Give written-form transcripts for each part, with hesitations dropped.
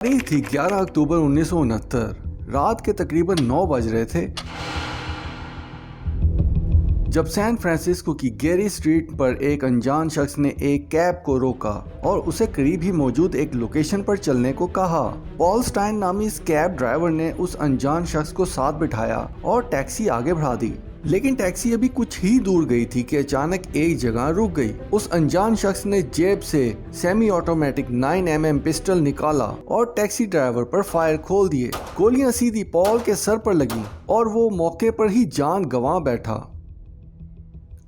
تاریخ تھی 11 اکتوبر 1969۔ رات کے تقریباً 9 بج رہے تھے جب سین فرانسسکو کی گیری اسٹریٹ پر ایک انجان شخص نے ایک کیب کو روکا اور اسے قریب ہی موجود ایک لوکیشن پر چلنے کو کہا۔ پال سٹائن نامی اس کیب ڈرائیور نے اس انجان شخص کو ساتھ بٹھایا اور ٹیکسی آگے بڑھا دی، لیکن ٹیکسی ابھی کچھ ہی دور گئی تھی کہ اچانک ایک جگہ رک گئی۔ اس انجان شخص نے جیب سے سیمی آٹومیٹک 9mm پسٹل نکالا اور ٹیکسی ڈرائیور پر فائر کھول دیے۔ گولیاں سیدھی پال کے سر پر لگیں اور وہ موقع پر ہی جان گنوا بیٹھا۔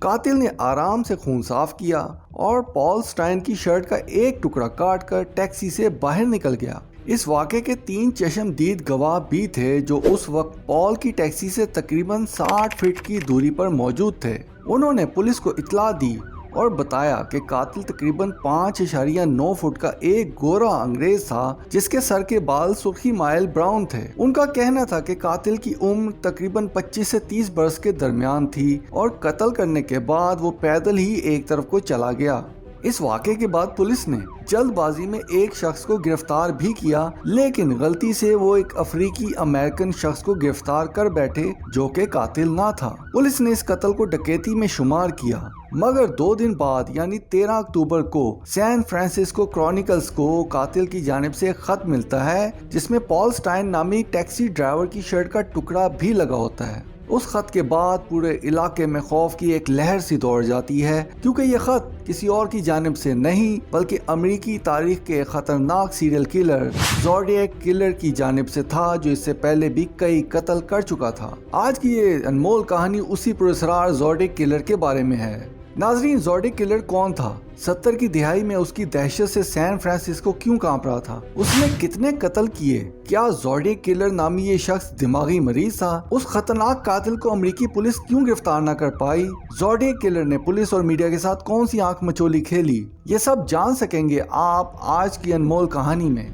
قاتل نے آرام سے خون صاف کیا اور پال سٹائن کی شرٹ کا ایک ٹکڑا کاٹ کر ٹیکسی سے باہر نکل گیا۔ اس واقعے کے 3 چشمدید گواہ بھی تھے جو اس وقت پال کی ٹیکسی سے تقریباً 60 فٹ کی دوری پر موجود تھے۔ انہوں نے پولیس کو اطلاع دی اور بتایا کہ قاتل تقریباً 5.9 فٹ کا ایک گورا انگریز تھا جس کے سر کے بال سرخی مائل براؤن تھے۔ ان کا کہنا تھا کہ قاتل کی عمر تقریباً 25 سے 30 برس کے درمیان تھی اور قتل کرنے کے بعد وہ پیدل ہی ایک طرف کو چلا گیا۔ اس واقعے کے بعد پولیس نے جلد بازی میں ایک شخص کو گرفتار بھی کیا، لیکن غلطی سے وہ ایک افریقی امریکن شخص کو گرفتار کر بیٹھے جو کہ قاتل نہ تھا۔ پولیس نے اس قتل کو ڈکیتی میں شمار کیا، مگر 2 دن بعد یعنی 13 اکتوبر کو سین فرانسسکو کرونیکلز کو قاتل کی جانب سے ایک خط ملتا ہے جس میں پال سٹائن نامی ٹیکسی ڈرائیور کی شرٹ کا ٹکڑا بھی لگا ہوتا ہے۔ اس خط کے بعد پورے علاقے میں خوف کی ایک لہر سی دوڑ جاتی ہے، کیونکہ یہ خط کسی اور کی جانب سے نہیں بلکہ امریکی تاریخ کے خطرناک سیریل کلر زوڈیاک کلر کی جانب سے تھا، جو اس سے پہلے بھی کئی قتل کر چکا تھا۔ آج کی یہ انمول کہانی اسی پراسرار زوڈیاک کلر کے بارے میں ہے۔ ناظرین، زوڈیاک کلر کون تھا؟ 70 کی دہائی میں اس کی دہشت سے سین فرانسسکو کیوں کانپ رہا تھا؟ اس نے کتنے قتل کیے؟ کیا زوڈیاک کلر نامی یہ شخص دماغی مریض تھا؟ اس خطرناک قاتل کو امریکی پولیس کیوں گرفتار نہ کر پائی؟ زوڈیاک کلر نے پولیس اور میڈیا کے ساتھ کون سی آنکھ مچولی کھیلی؟ یہ سب جان سکیں گے آپ آج کی انمول کہانی میں۔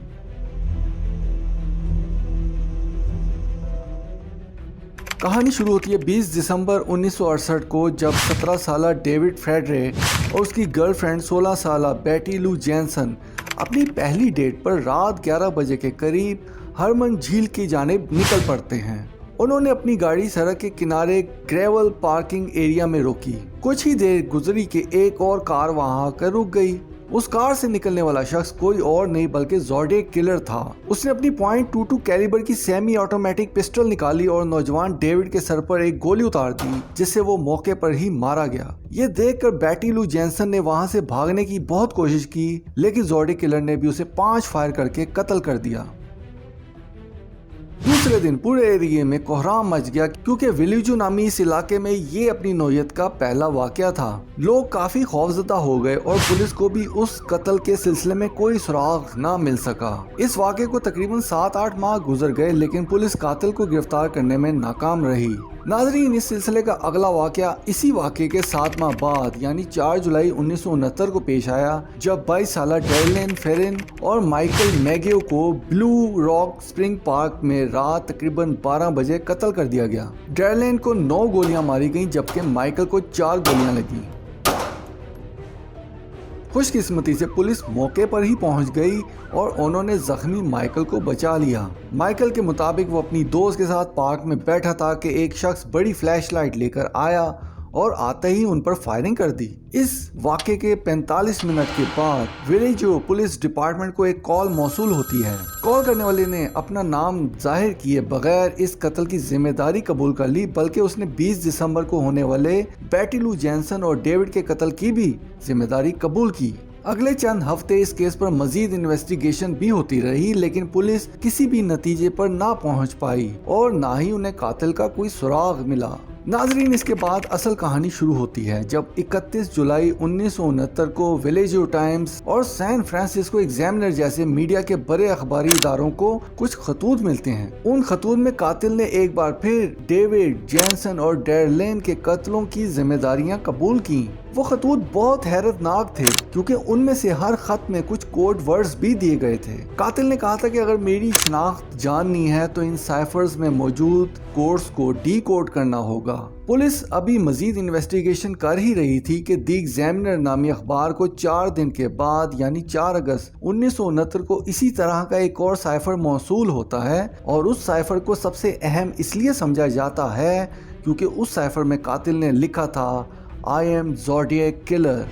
کہانی شروع ہوتی ہے 20 دسمبر 1968 کو، جب 17 سالہ ڈیوڈ فریڈرے اور اس کی گرل فرینڈ 16 سالہ بیٹی لو جینسن اپنی پہلی ڈیٹ پر رات 11 بجے کے قریب ہرمن جھیل کی جانب نکل پڑتے ہیں۔ انہوں نے اپنی گاڑی سڑک کے کنارے گریول پارکنگ ایریا میں روکی۔ کچھ ہی دیر گزری کہ ایک اور کار وہاں آ کر رک گئی۔ اس کار سے نکلنے والا شخص کوئی اور نہیں بلکہ زوڈیاک کلر تھا۔ اس نے اپنی .22 کیلیبر کی سیمی آٹومیٹک پسٹل نکالی اور نوجوان ڈیوڈ کے سر پر ایک گولی اتار دی، جس سے وہ موقع پر ہی مارا گیا۔ یہ دیکھ کر بیٹی لو جینسن نے وہاں سے بھاگنے کی بہت کوشش کی، لیکن زوڈیاک کلر نے بھی اسے 5 فائر کر کے قتل کر دیا۔ دوسرے دن پورے ایریے میں کوہرام مچ گیا، کیونکہ ولیجو نامی اس علاقے میں یہ اپنی نوعیت کا پہلا واقعہ تھا۔ لوگ کافی خوفزدہ ہو گئے اور پولیس کو بھی اس قتل کے سلسلے میں کوئی سراغ نہ مل سکا۔ اس واقعے کو تقریباً 7-8 ماہ گزر گئے، لیکن پولیس قاتل کو گرفتار کرنے میں ناکام رہی۔ ناظرین، اس سلسلے کا اگلا واقعہ اسی واقعے کے 7 ماہ بعد یعنی 4 جولائی 1969 کو پیش آیا، جب 22 سالہ ڈیرلین فیرن اور مائیکل میگیو کو بلو راک اسپرنگ پارک میں رات تقریباً 12 بجے قتل کر دیا گیا۔ ڈیرلین کو 9 گولیاں ماری گئیں جبکہ مائیکل کو 4 گولیاں لگیں۔ خوش قسمتی سے پولیس موقع پر ہی پہنچ گئی اور انہوں نے زخمی مائیکل کو بچا لیا۔ مائیکل کے مطابق وہ اپنی دوست کے ساتھ پارک میں بیٹھا تھا کہ ایک شخص بڑی فلیش لائٹ لے کر آیا اور آتے ہی ان پر فائرنگ کر دی۔ اس واقعے کے 45 منٹ کے بعد ولیجو پولیس ڈپارٹمنٹ کو ایک کال موصول ہوتی ہے۔ کال کرنے والے نے اپنا نام ظاہر کیے بغیر اس قتل کی ذمہ داری قبول کر لی، بلکہ اس نے 20 دسمبر کو ہونے والے بیٹی لو جینسن اور ڈیوڈ کے قتل کی بھی ذمہ داری قبول کی۔ اگلے چند ہفتے اس کیس پر مزید انویسٹیگیشن بھی ہوتی رہی، لیکن پولیس کسی بھی نتیجے پر نہ پہنچ پائی اور نہ ہی انہیں قاتل کا کوئی سراغ ملا۔ ناظرین، اس کے بعد اصل کہانی شروع ہوتی ہے جب 31 جولائی 1969 کو ولیجو ٹائمز اور سین فرانسسکو ایگزامنر جیسے میڈیا کے بڑے اخباری اداروں کو کچھ خطوط ملتے ہیں۔ ان خطوط میں قاتل نے ایک بار پھر ڈیوڈ جینسن اور ڈیرلین کے قتلوں کی ذمہ داریاں قبول کی۔ وہ خطوط بہت حیرت ناک تھے، کیونکہ ان میں سے ہر خط میں کچھ کوڈ ورڈز بھی دیے گئے تھے۔ قاتل نے کہا تھا کہ اگر میری شناخت جاننی ہے تو ان سائفرز میں موجود کوڈز کو ڈی کوڈ کرنا ہوگا۔ पुलिस अभी मजीद इन्वेस्टिगेशन कर ही रही थी कि दी एग्जामिनर नामी अखबार को 4 दिन के बाद यानी 4 अगस्त 1969 को इसी तरह का एक और साइफर मौसूल होता है, और उस साइफर को सबसे अहम इसलिए समझा जाता है क्योंकि उस साइफर में कातिल ने लिखा था आई एम ज़ोडिएक किलर।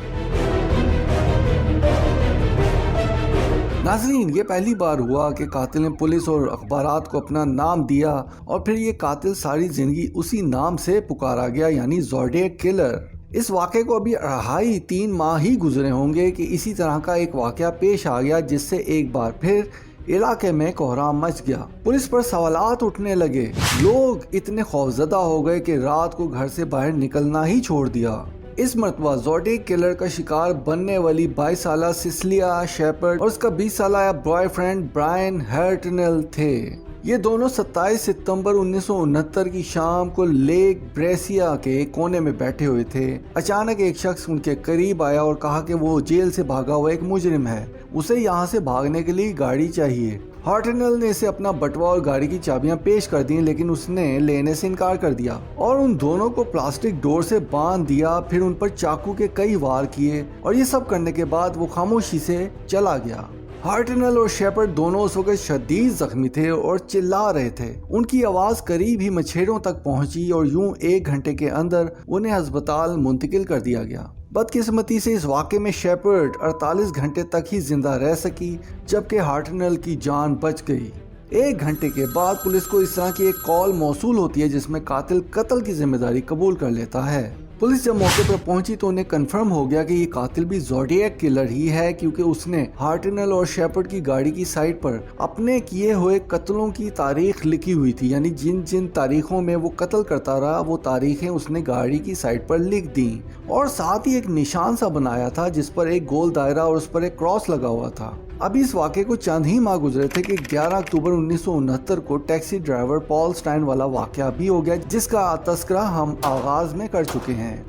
नाज़रीन, ये पहली बार हुआ कि कातिल ने पुलिस और अखबारात को अपना नाम दिया और फिर ये कातिल सारी जिंदगी उसी नाम से पुकारा गया यानी ज़ोडिएक किलर। इस वाक़े को अभी 2.5-3 माह ही गुजरे होंगे कि इसी तरह का एक वाक़या पेश आ गया जिससे एक बार फिर इलाके में कोहराम मच गया। पुलिस पर सवालात उठने लगे, लोग इतने खौफजदा हो गए कि रात को घर से बाहर निकलना ही छोड़ दिया। इस मरतबा ज़ोडिएक किलर का शिकार बनने वाली 22 साला सिसिलिया शेपर्ड और उसका 20 साला बॉयफ्रेंड ब्रायन हर्टनेल थे। ये दोनों 27 सितंबर 1969 की शाम को लेक ब्रेसिया के कोने में बैठे हुए थे। अचानक एक शख्स उनके करीब आया और कहा कि वो जेल से भागा हुआ एक मुजरिम है, उसे यहाँ से भागने के लिए गाड़ी चाहिए। हर्टनेल ने इसे अपना बटुआ और गाड़ी की चाबियां पेश कर दी, लेकिन उसने लेने से इनकार कर दिया और उन दोनों को प्लास्टिक डोर से बांध दिया। फिर उन पर चाकू के कई वार किए और ये सब करने के बाद वो खामोशी से चला गया। हर्टनेल और शेपर्ड दोनों उस वक्त शदीद जख्मी थे और चिल्ला रहे थे। उनकी आवाज करीब ही मछेरों तक पहुंची और यूं 1 घंटे के अंदर उन्हें अस्पताल मुंतकिल कर दिया गया। बदकिस्मती से इस वाक़े में शेपर्ड 48 घंटे तक ही जिंदा रह सकी, जबकि हर्टनेल की जान बच गई। 1 घंटे के बाद पुलिस को इस तरह की एक कॉल मौसूल होती है जिसमें कातिल कत्ल की जिम्मेदारी कबूल कर लेता है। पुलिस जब मौके पर पहुंची तो उन्हें कंफर्म हो गया कि ये कातिल भी ज़ोडिएक किलर ही है, क्योंकि उसने हर्टनेल और शेपर्ड की गाड़ी की साइड पर अपने किए हुए कत्लों की तारीख लिखी हुई थी, यानी जिन जिन तारीखों में वो कत्ल करता रहा वो तारीखें उसने गाड़ी की साइड पर लिख दी और साथ ही एक निशान सा बनाया था जिस पर एक गोल दायरा और उस पर एक क्रॉस लगा हुआ था। अभी इस वाक़े को चंद ही माह गुजरे थे कि 11 अक्टूबर 1969 को टैक्सी ड्राइवर पॉल स्टाइन वाला वाक़या भी हो गया, जिसका तस्करा हम आगाज में कर चुके हैं।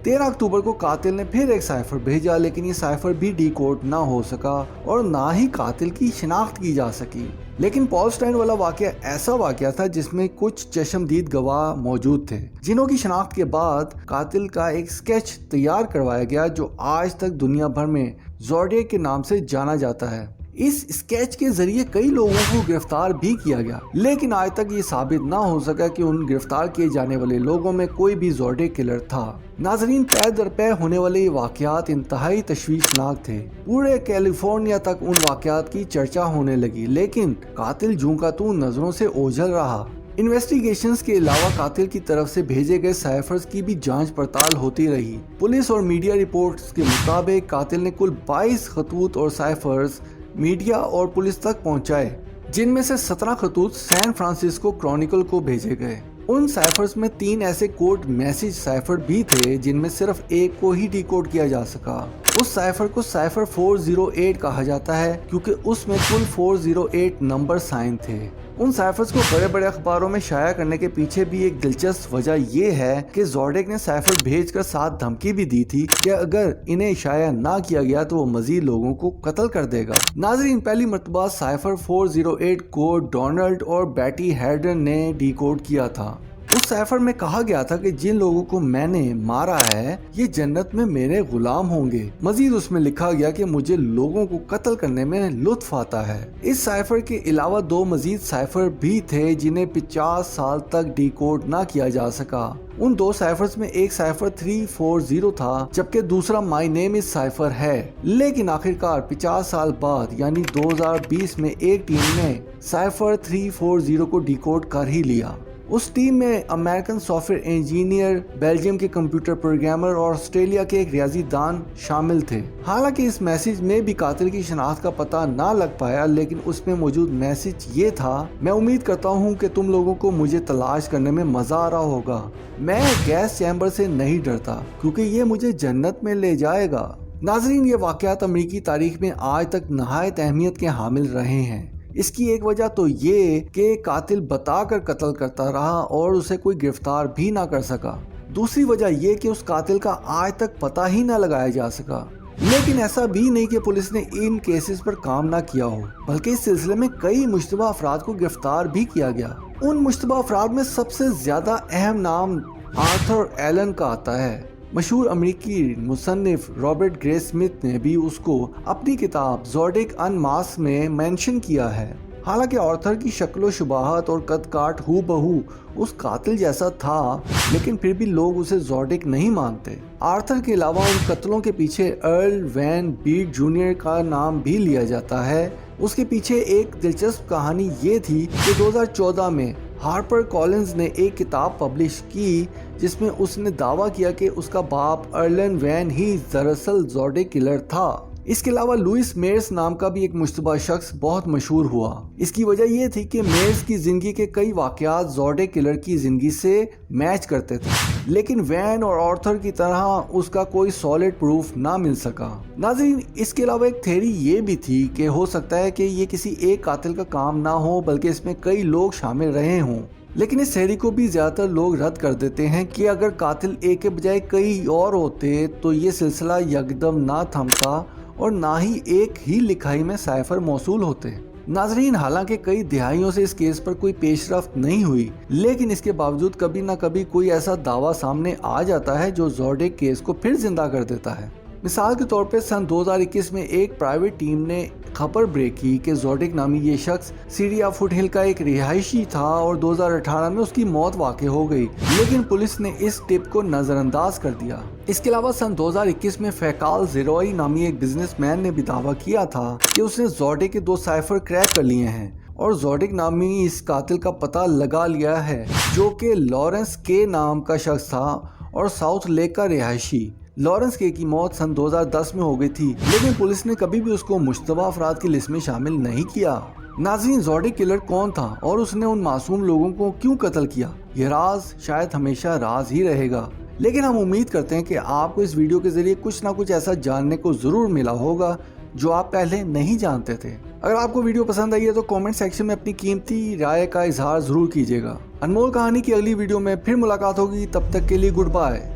13 अक्टूबर को कातिल ने फिर एक साइफर भेजा, लेकिन ये साइफर भी डीकोड ना हो सका और ना ही कातिल की शिनाख्त की जा सकी। लेकिन पॉल स्टाइन वाला वाक़या ऐसा वाक़या था जिसमें कुछ चश्मदीद गवाह मौजूद थे, जिन्हों की शिनाख्त के बाद कातिल का एक स्केच तैयार करवाया गया जो आज तक दुनिया भर में ज़ोडिएक के नाम से जाना जाता है। इस स्केच के जरिए कई लोगों को गिरफ्तार भी किया गया, लेकिन आज तक ये साबित ना हो सका कि उन गिरफ्तार किए जाने वाले लोगों में कोई भी ज़ोडिएक किलर था। नाजरीन, पै दर पै होने वाले ये वाक़यात इंतहाई तशवीशनाक थे। पूरे कैलिफोर्निया तक उन वाक़यात की चर्चा होने लगी, लेकिन कातिल जूं का तूं नजरों से ओझल रहा। इन्वेस्टिगेशंस के अलावा कातिल की तरफ से भेजे गए साइफर्स की भी जांच पड़ताल होती रही। पुलिस और मीडिया रिपोर्ट्स के मुताबिक कातिल ने कुल 22 खतूत और साइफर्स मीडिया और पुलिस तक पहुंचाए, जिनमें से 17 खतूत सैन फ्रांसिस्को क्रॉनिकल को भेजे गए। उन साइफर्स में 3 ऐसे कोड मैसेज साइफर भी थे जिनमें सिर्फ एक को ही डिकोड किया जा सका। उस साइफर को साइफर 408 कहा जाता है क्योंकि उसमें कुल 408 नंबर साइन थे। उन साइफर्स को बड़े बड़े अखबारों में शाया करने के पीछे भी एक दिलचस्प वजह ये है कि ज़ोडिएक ने साइफर भेजकर साथ धमकी भी दी थी कि अगर इन्हें शाया ना किया गया तो वो मजीद लोगों को कत्ल कर देगा। नाजरीन, पहली मरतबा साइफर 408 को डोनाल्ड और बैटी हैडन ने डिकोड किया था। उस साइफर में कहा गया था कि जिन लोगों को मैंने मारा है ये जन्नत में मेरे गुलाम होंगे। मजीद उसमें लिखा गया कि मुझे लोगों को कत्ल करने में लुत्फ आता है। इस साइफर के अलावा 2 मजीद साइफर भी थे जिन्हें 50 साल तक डिकोड ना किया जा सका। उन 2 साइफर्स में एक साइफर 340 था, जबकि दूसरा माई नेम इज साइफर है। लेकिन आखिरकार 50 साल बाद यानी 2020 में एक टीम ने साइफर 340 को डिकोड कर ही लिया। उस टीम में अमेरिकन सॉफ्टवेयर इंजीनियर, बेल्जियम के कंप्यूटर प्रोग्रामर और ऑस्ट्रेलिया के एक रियाजीदान शामिल थे। हालांकि इस मैसेज में भी कातिल की शनाख्त का पता ना लग पाया, लेकिन उसमें मौजूद मैसेज ये था, मैं उम्मीद करता हूँ कि तुम लोगों को मुझे तलाश करने में मजा आ रहा होगा। मैं गैस चैम्बर से नहीं डरता क्योंकि ये मुझे जन्नत में ले जाएगा। नाजरीन, ये वाक़यात अमेरिकी तारीख में आज तक नहायत अहमियत के हामिल रहे हैं। इसकी एक वजह तो ये कि कातिल बताकर कत्ल करता रहा और उसे कोई गिरफ्तार भी ना कर सका। दूसरी वजह ये कि उस कातिल का आज तक पता ही ना लगाया जा सका। लेकिन ऐसा भी नहीं कि पुलिस ने इन केसेस पर काम ना किया हो, बल्कि इस सिलसिले में कई मुश्तबा अफराद को गिरफ्तार भी किया गया। उन मुश्तबा अफराद में सबसे ज्यादा अहम नाम आर्थर एलन का आता है। मशहूर अमेरिकी मुसन्निफ रॉबर्ट ग्रे स्मिथ ने भी उसको अपनी किताब ज़ोडिक अनमास्क में मेंशन किया है। हालांकि आर्थर की शक्लो शुबाहत और कद काट हू बहू उस कातिल जैसा था, लेकिन फिर भी लोग उसे ज़ोडिक नहीं मानते। आर्थर के अलावा उन कत्लों के पीछे अर्ल वैन बीट जूनियर का नाम भी लिया जाता है। उसके पीछे एक दिलचस्प कहानी ये थी कि 2014 में हार्पर कॉलिंस ने एक किताब पब्लिश की जिसमें उसने दावा किया कि उसका बाप अर्लन वैन ही दरअसल ज़ोडिक किलर था। इसके अलावा लुइस मेयर्स नाम का भी एक मुश्तबा शख्स बहुत मशहूर हुआ। इसकी वजह यह थी कि मेयर्स की जिंदगी के कई वाकयात ज़ोडिक किलर की जिंदगी से मैच करते थे, लेकिन वैन और आर्थर की तरह उसका कोई सॉलिड प्रूफ ना मिल सका। नाज़रीन, इसके अलावा एक थ्योरी ये भी थी कि हो सकता है कि ये किसी एक कातिल का काम ना हो, बल्कि इसमें कई लोग शामिल रहे हों। लेकिन इस थ्योरी को भी ज्यादातर लोग रद्द कर देते हैं कि अगर कातिल एक के बजाय कई और होते तो ये सिलसिला यकदम ना थमता और ना ही एक ही लिखाई में साइफर मौसूल होते। नाजरीन, हालांकि कई दिहाइयों से इस केस पर कोई पेशरफ्त नहीं हुई, लेकिन इसके बावजूद कभी ना कभी कोई ऐसा दावा सामने आ जाता है जो ज़ोडिक केस को फिर जिंदा कर देता है। मिसाल के तौर पे सन 2021 में एक प्राइवेट टीम ने खबर ब्रेक की कि ज़ोडिक नामी ये शख्स सीरिया फुटहिल का एक रिहायशी था और 2018 में उसकी मौत वाक़ई हो गई, लेकिन पुलिस ने इस टिप को नज़रअंदाज कर दिया। इसके अलावा सन 2021 में फैकाल ज़िरोई नामी एक बिजनेसमैन ने भी दावा किया था कि उसने ज़ोडिक के 2 साइफर क्रैक कर लिए हैं और ज़ोडिक नामी इस कातिल का पता लगा लिया है, जो कि लॉरेंस के नाम का शख्स था और साउथ लेक का रिहायशी। लॉरेंस के की मौत सन 2010 में हो गई थी, लेकिन पुलिस ने कभी भी उसको मुश्तबा अफराद की लिस्ट में शामिल नहीं किया। नाज़रीन, ज़ोडिक किलर कौन था और उसने उन मासूम लोगों को क्यों कत्ल किया, ये राज शायद हमेशा राज ही रहेगा। लेकिन हम उम्मीद करते हैं कि आपको इस वीडियो के जरिए कुछ ना कुछ ऐसा जानने को जरूर मिला होगा जो आप पहले नहीं जानते थे। अगर आपको वीडियो पसंद आई है तो कमेंट सेक्शन में अपनी कीमती राय का इजहार जरूर कीजिएगा। अनमोल कहानी की अगली वीडियो में फिर मुलाकात होगी, तब तक के लिए गुड बाय।